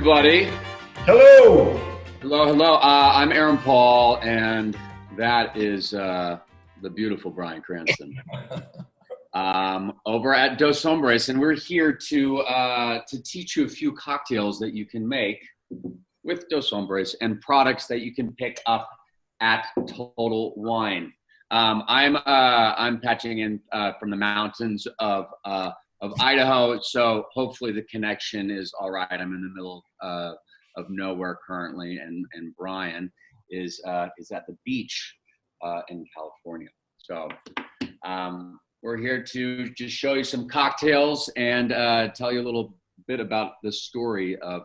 everybody. Hello. Hello. I'm Aaron Paul, and that is the beautiful Brian Cranston over at Dos Hombres, and we're here to teach you a few cocktails that you can make with Dos Hombres and products that you can pick up at Total Wine. I'm patching in from the mountains of Idaho, so hopefully the connection is all right. I'm in the middle of nowhere currently, and Brian is at the beach in California. So we're here to just show you some cocktails and tell you a little bit about the story of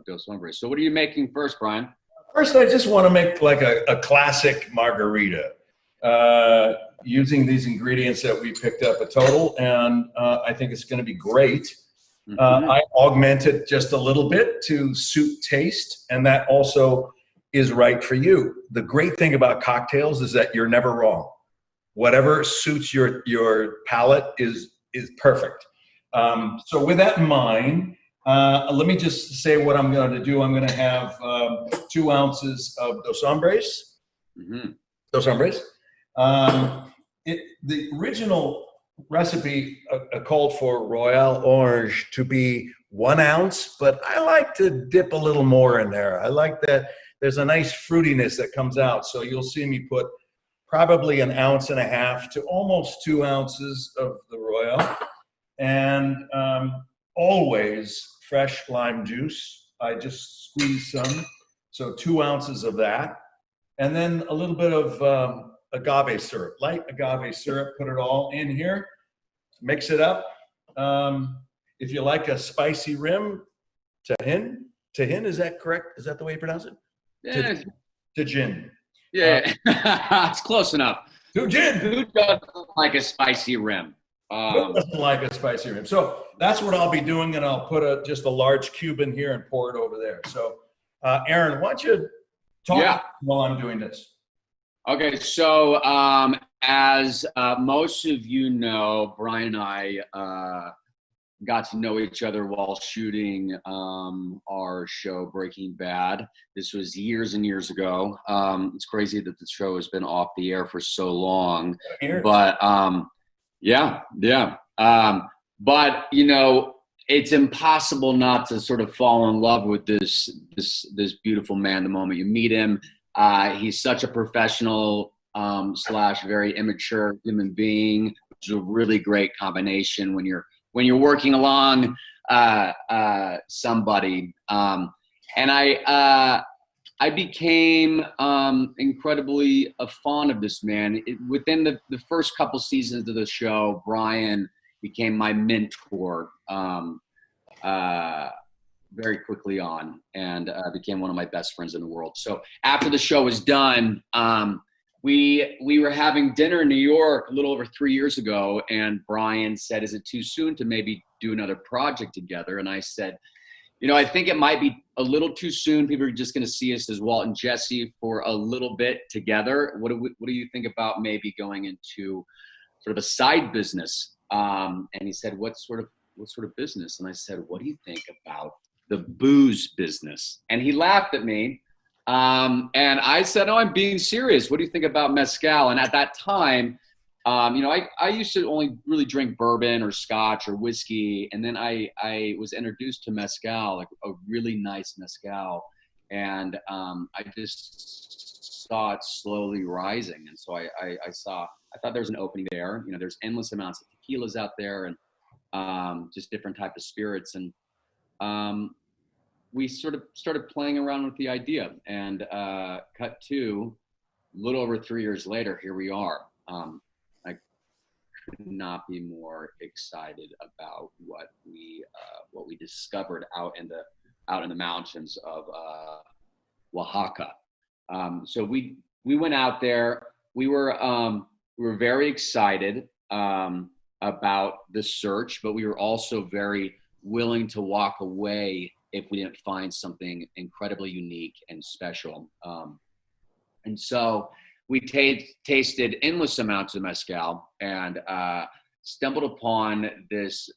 Dos Hombres. So what are you making first, Brian? First, I just want to make like a classic margarita using these ingredients that we picked up at Total, and I think it's going to be great. I augment it just a little bit to suit taste, and that also is right for you. The great thing about cocktails is that you're never wrong. Whatever suits your palate is perfect. So with that in mind, let me just say what I'm going to do. I'm going to have 2 ounces of Dos Hombres. Dos Hombres. The original recipe called for Royale Orange to be 1 ounce, but I like to dip a little more in there. I like that there's a nice fruitiness that comes out. So you'll see me put probably 1.5 ounces to almost 2 ounces of the Royale, and always fresh lime juice. I just squeeze some, so 2 ounces of that, and then a little bit of agave syrup, light agave syrup. Put it all in here, mix it up. If you like a spicy rim, Tahin, is that correct? Is that the way you pronounce it? Yeah. Tajin. Yeah, it's close enough. Tajin. Who doesn't like a spicy rim? Who doesn't like a spicy rim? So that's what I'll be doing, and I'll put just a large cube in here and pour it over there. So, Aaron, why don't you talk while I'm doing this? Okay, so as most of you know, Brian and I got to know each other while shooting our show Breaking Bad. This was years and years ago. It's crazy that the show has been off the air for so long. But but you know, it's impossible not to sort of fall in love with this beautiful man the moment you meet him. He's such a professional / very immature human being, which is a really great combination when you're working along somebody. And I became incredibly fond of this man. Within the first couple seasons of the show, Brian became my mentor very quickly on, and became one of my best friends in the world. So after the show was done, we were having dinner in New York a little over 3 years ago, and Brian said, "Is it too soon to maybe do another project together?" And I said, "You know, I think it might be a little too soon. People are just going to see us as Walt and Jesse for a little bit together. What do you think about maybe going into sort of a side business?" And he said, "What sort of business?" And I said, "What do you think about the booze business?" And he laughed at me. And I said, "Oh, I'm being serious. What do you think about mezcal?" And at that time, you know, I used to only really drink bourbon or scotch or whiskey. And then I was introduced to mezcal, like a really nice mezcal. And I just saw it slowly rising. And so I thought there was an opening there. You know, there's endless amounts of tequilas out there, and just different type of spirits. And we sort of started playing around with the idea, and cut to a little over 3 years later, here we are. I could not be more excited about what we discovered out in the mountains of Oaxaca. So we went out there. We were very excited about the search, but we were also very willing to walk away if we didn't find something incredibly unique and special. And so we tasted endless amounts of mezcal, and stumbled upon this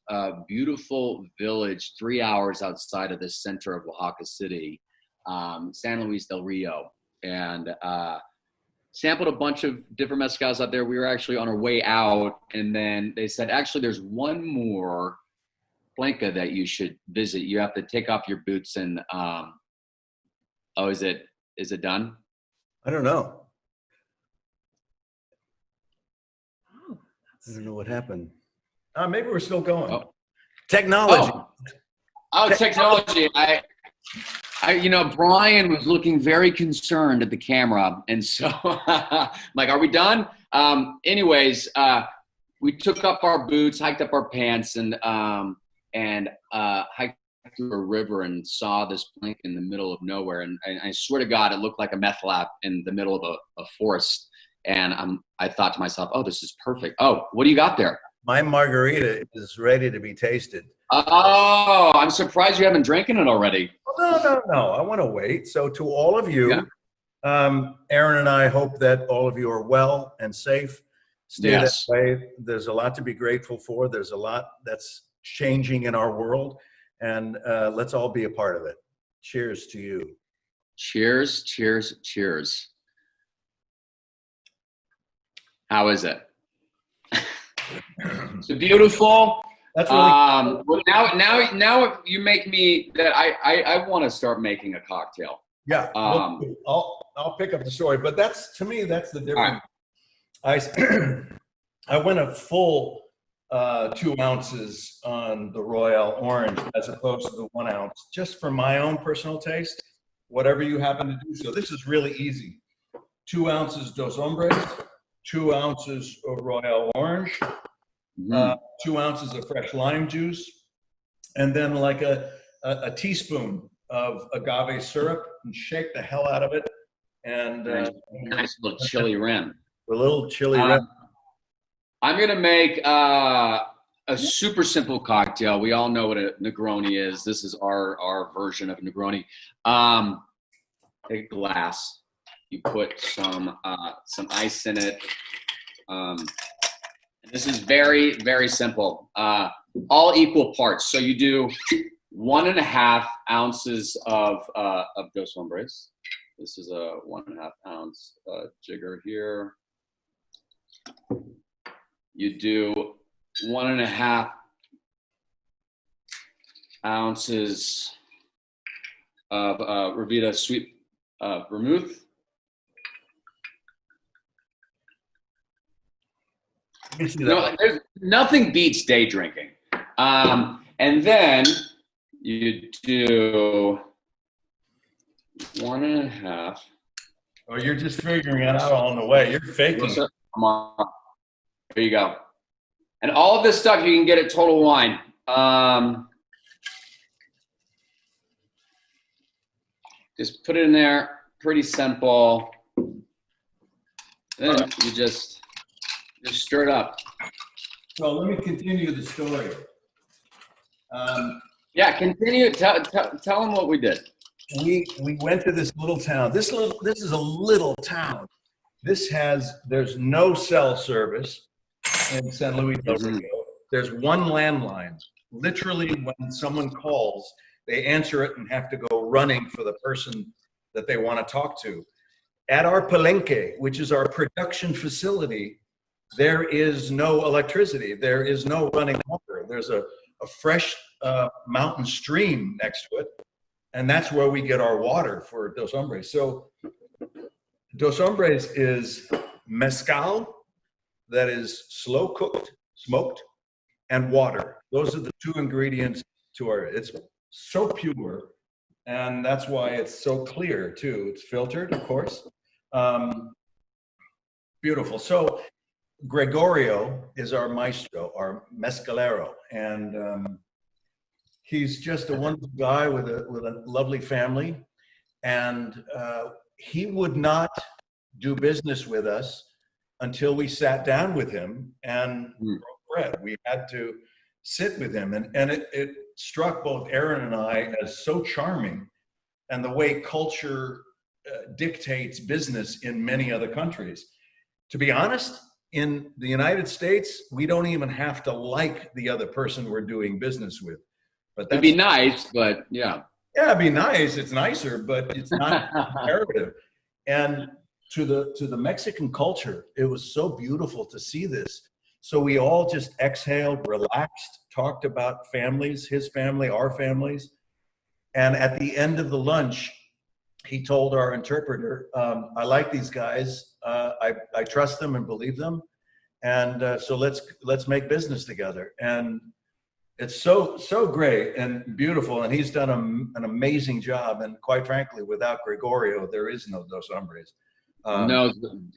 beautiful village 3 hours outside of the center of Oaxaca City, San Luis del Rio, and sampled a bunch of different mezcals out there. We were actually on our way out, and then they said, actually, there's one more Blanca that you should visit. You have to take off your boots and, oh, is it done? I don't know. I don't know what happened. Maybe we're still going. Oh. Technology. Oh, technology. Brian was looking very concerned at the camera. And so I'm like, are we done? Anyways, we took up our boots, hiked up our pants, and hiked through a river and saw this plank in the middle of nowhere. And I swear to God, it looked like a meth lab in the middle of a forest. And I thought to myself, oh, this is perfect. Oh, what do you got there? My margarita is ready to be tasted. Oh, I'm surprised you haven't drinking it already. No. I want to wait. So to all of you, Aaron and I hope that all of you are well and safe. Stay that way. There's a lot to be grateful for. There's a lot that's changing in our world. And let's all be a part of it. Cheers to you. Cheers, cheers, cheers. How is it? It's beautiful. That's really well, now you make me that I want to start making a cocktail. Yeah. I'll pick up the story, but to me that's the difference. Right. I went a full 2 ounces on the Royale Orange as opposed to the 1 ounce, just for my own personal taste. Whatever you happen to do. So this is really easy. 2 ounces Dos Hombres, 2 ounces of Royale Orange, 2 ounces of fresh lime juice, and then like a teaspoon of agave syrup, and shake the hell out of it. And nice little chili rim. A little chili rim. I'm gonna make a super simple cocktail. We all know what a Negroni is. This is our version of a Negroni. Take a glass. You put some ice in it. This is very, very simple. All equal parts. So you do 1.5 ounces of Dos Hombres. This is a 1.5 ounce jigger here. You do 1.5 ounces of Revita sweet vermouth. No, nothing beats day drinking. And then you do 1.5. Oh, you're just figuring it out on the way. You're faking. Come on. There you go. And all of this stuff you can get at Total Wine. Just put it in there. Pretty simple. Then you just stir it up. So let me continue the story. Yeah, continue. Tell them what we did. We went to this little town. This is a little town. There's no cell service in San Luis del Rio. There's one landline. Literally, when someone calls, they answer it and have to go running for the person that they want to talk to. At our palenque, which is our production facility, there is no electricity. There is no running water. There's a fresh mountain stream next to it, and that's where we get our water for Dos Hombres. So Dos Hombres is mezcal that is slow cooked, smoked, and water. Those are the 2 ingredients to it's so pure, and that's why it's so clear too. It's filtered, of course. Beautiful. So Gregorio is our maestro, our mezcalero, and he's just a wonderful guy with a lovely family, and he would not do business with us until we sat down with him and broke bread. We had to sit with him, and it struck both Aaron and I as so charming, and the way culture dictates business in many other countries. To be honest, in the United States, we don't even have to like the other person we're doing business with. But It'd be nice, but yeah. Yeah, it'd be nice. It's nicer, but it's not imperative. And to the Mexican culture, it was so beautiful to see this. So we all just exhaled, relaxed, talked about families, his family, our families. And at the end of the lunch, he told our interpreter, I like these guys. I trust them and believe them. And so let's make business together. And it's so great and beautiful. And he's done an amazing job. And quite frankly, without Gregorio, there is no Dos Hombres. No,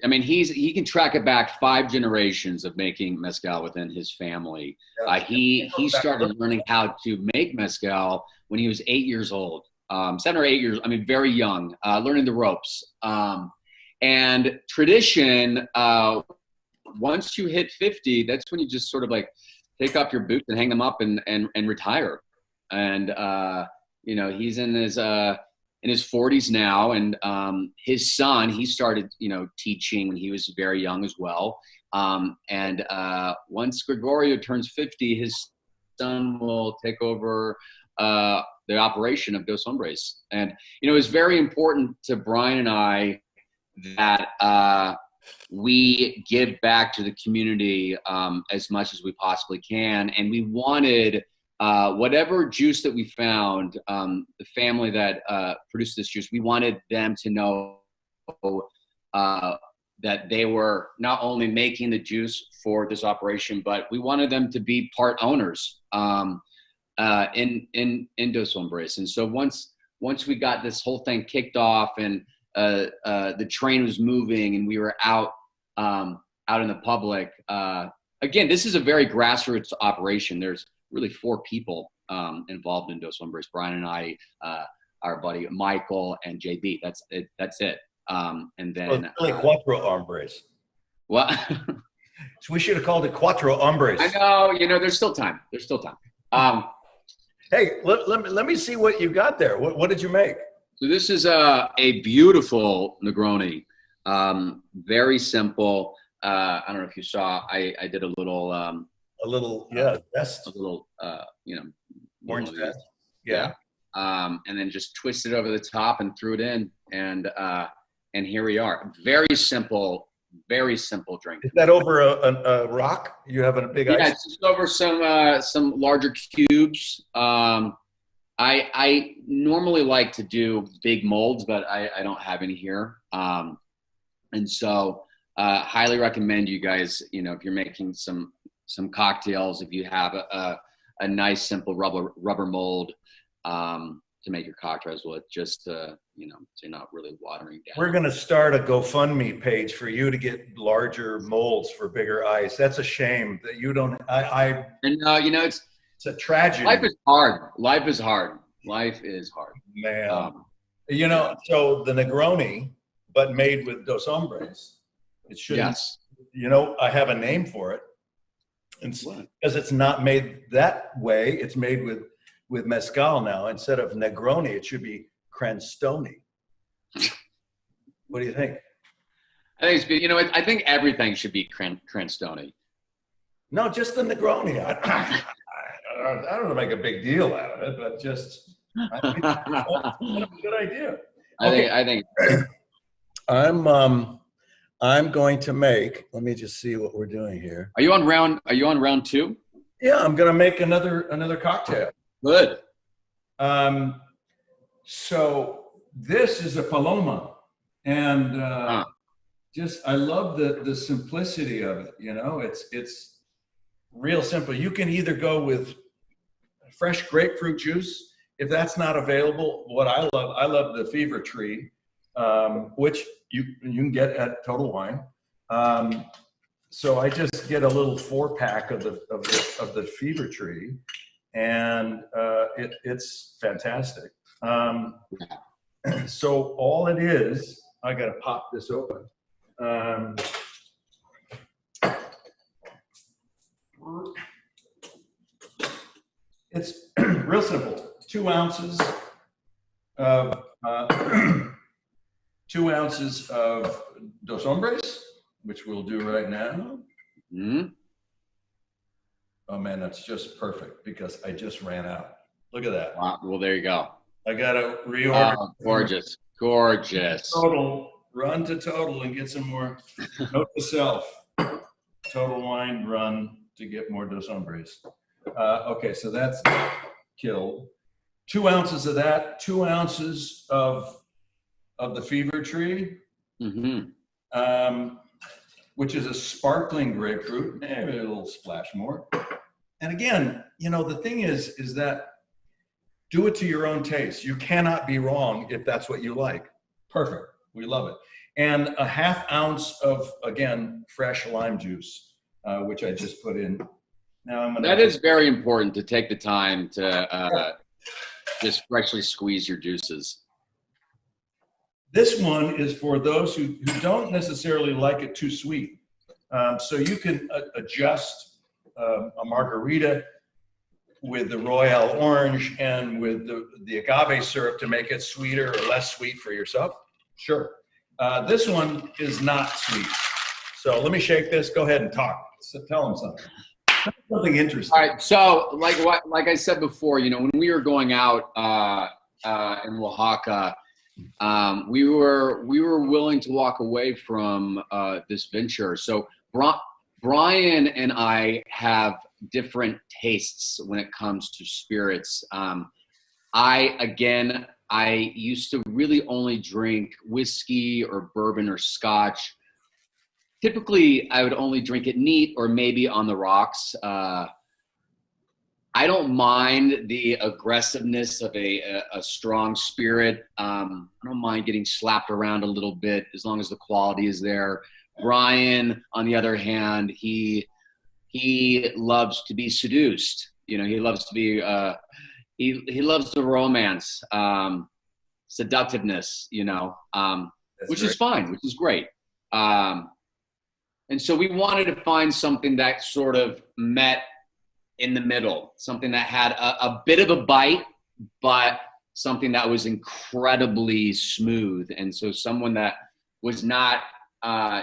I mean, he can track it back 5 generations of making mezcal within his family. He started learning how to make mezcal when he was 8 years old, 7 or 8 years. I mean, very young, learning the ropes. And tradition, once you hit 50, that's when you just sort of like take off your boots and hang them up and retire. And you know, he's in his 40s now, and his son, he started, you know, teaching when he was very young as well. And once Gregorio turns 50, his son will take over the operation of Dos Hombres. And, you know, it's very important to Brian and I that we give back to the community as much as we possibly can. And we wanted whatever juice that we found, the family that produced this juice, we wanted them to know that they were not only making the juice for this operation, but we wanted them to be part owners in Dos Hombres. And so once we got this whole thing kicked off and the train was moving and we were out in the public, again, this is a very grassroots operation. There's really 4 people involved in Dos Hombres. Brian and I, our buddy Michael and JB. That's it. And then really Cuatro Hombres. What? So we should have called it Cuatro Hombres. I know. You know, there's still time. Hey, let me see what you got there. What did you make? So this is a beautiful Negroni. Very simple. I don't know if you saw. I did a little. Zest. A little, you know, Orange zest. Yeah. And then just twist it over the top and threw it in, and here we are. Very simple drink. Is that over a rock? You have a big ice? Yeah, it's just over some larger cubes. I normally like to do big molds, but I don't have any here. And so highly recommend you guys, you know, if you're making some cocktails, if you have a nice simple rubber mold to make your cocktails with, just you know, so you're not really watering down. We're going to start a GoFundMe page for you to get larger molds for bigger ice. That's a shame that you don't. And you know, it's a tragedy. Life is hard. Life is hard. Man, you know, so the Negroni, but made with Dos Hombres. It should. Yes. You know, I have a name for it. Because it's not made that way. It's made with mezcal now. Instead of Negroni, it should be Cranstoni. What do you think? I think it's, you know, I think everything should be Cranstoni. No, just the Negroni. I don't want to make a big deal out of it, but just I think that's a good idea. I think I'm going to make. Let me just see what we're doing here. Are you on round 2? Yeah, I'm going to make another cocktail. Good. So this is a Paloma, and just I love the simplicity of it. You know, it's real simple. You can either go with fresh grapefruit juice. If that's not available, what I love the Fever Tree, which you can get at Total Wine. So I just get a little 4-pack of the Fever Tree, and it's fantastic. So all it is, I got to pop this open. It's real simple. 2 ounces of 2 ounces of Dos Hombres, which we'll do right now. Hmm. Oh man, that's just perfect because I just ran out. Look at that. Wow. Well, there you go. I got to reorder. Oh, gorgeous. Gorgeous. Total, run to Total and get some more. Note to self, Total Wine, run to get more Dos Hombres. Okay, so that's killed. 2 ounces of that, 2 ounces of the Fever Tree, which is a sparkling grapefruit, maybe a little splash more. And again, the thing is that do it to your own taste. You cannot be wrong if that's what you like. Perfect. We love it. And a 1/2 ounce of, again, fresh lime juice, which I just put in. Now I'm gonna. That is very important to take the time to just freshly squeeze your juices. This one is for those who don't necessarily like it too sweet. So you can adjust a margarita with the Royale Orange and with the agave syrup to make it sweeter or less sweet for yourself. Sure. This one is not sweet. So let me shake this. Go ahead and talk. So tell them something. Something interesting. All right. So like I said before, when we were going out in Oaxaca, we were willing to walk away from this venture. So Brian and I have different tastes when it comes to spirits. I used to really only drink whiskey or bourbon or scotch. Typically, I would only drink it neat or maybe on the rocks. I don't mind the aggressiveness of a strong spirit. I don't mind getting slapped around a little bit as long as the quality is there. Brian, on the other hand, he loves to be seduced. He loves to be he loves the romance, seductiveness. Which is fine, which is great. And so we wanted to find something that sort of met in the middle, something that had a bit of a bite, but something that was incredibly smooth. And so someone that was not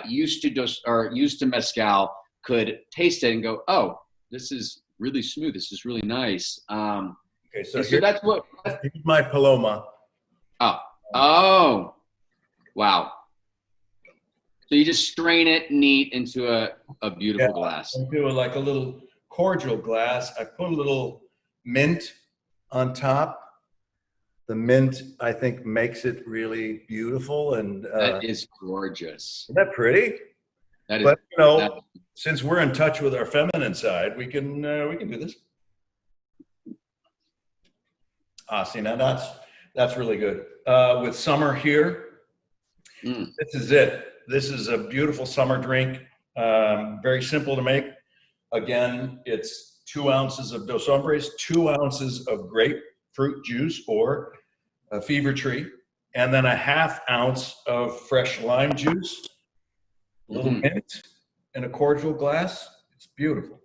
used to mezcal could taste it and go, "Oh, this is really smooth. This is really nice." Okay, so that's what. Here's my Paloma. Oh, wow. So you just strain it neat into a beautiful glass. Into like a little cordial glass. I put a little mint on top. The mint, I think, makes it really beautiful, and that is gorgeous. Isn't that pretty? That is. But since we're in touch with our feminine side, we can do this. See, now that's really good. With summer here, this is it. This is a beautiful summer drink. Very simple to make. Again, it's 2 ounces of Dos Hombres, 2 ounces of grapefruit juice or a Fever Tree, and then a 1/2 ounce of fresh lime juice, a little mint in a cordial glass. It's beautiful.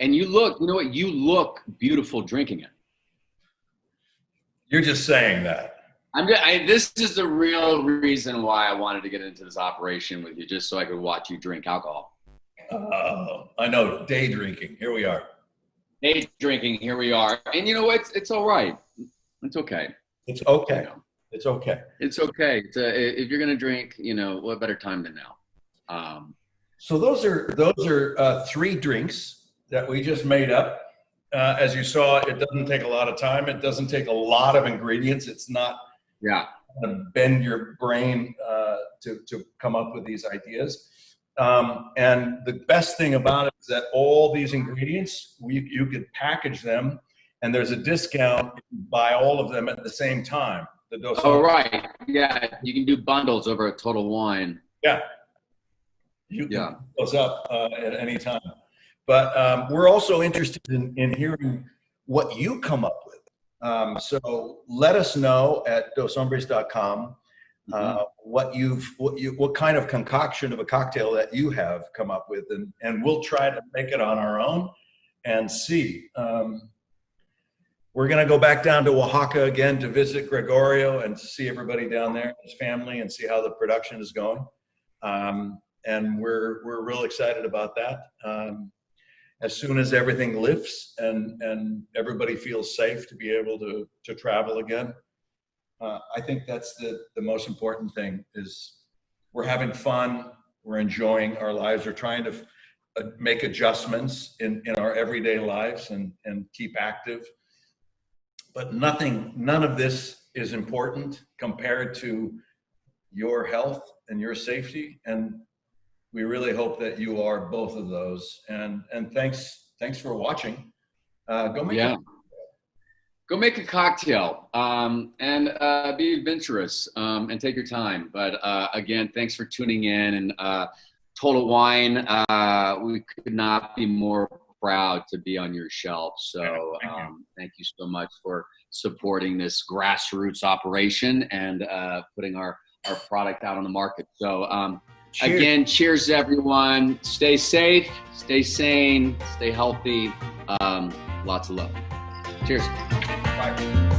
And you look beautiful drinking it. You're just saying that. This is the real reason why I wanted to get into this operation with you, just so I could watch you drink alcohol. I know, day drinking. Here we are. Day drinking. Here we are. And you know what? It's all right. It's okay. It's okay. It's okay. It's okay. If you're gonna drink, what better time than now? So those are 3 drinks that we just made up. As you saw, it doesn't take a lot of time. It doesn't take a lot of ingredients. It's not gonna bend your brain to come up with these ideas. And the best thing about it is that all these ingredients, you could package them, and there's a discount if you buy all of them at the same time. Right. Yeah, you can do bundles over a Total Wine. Yeah. You can pick those up at any time. But we're also interested in hearing what you come up with. So let us know at doshombres.com what kind of concoction of a cocktail that you have come up with, and we'll try to make it on our own and see. we're going to go back down to Oaxaca again to visit Gregorio and to see everybody down there, his family, and see how the production is going. And we're real excited about that. As soon as everything lifts and everybody feels safe to be able to travel again, I think that's the most important thing. Is we're having fun, we're enjoying our lives, we're trying to make adjustments in our everyday lives and keep active. But none of this is important compared to your health and your safety. And we really hope that you are both of those. And thanks for watching. Go make a cocktail and be adventurous and take your time. But again, thanks for tuning in. And Total Wine, we could not be more proud to be on your shelf. So thank you so much for supporting this grassroots operation and putting our product out on the market. So cheers. Again, cheers everyone. Stay safe, stay sane, stay healthy. Lots of love. Cheers. Bye.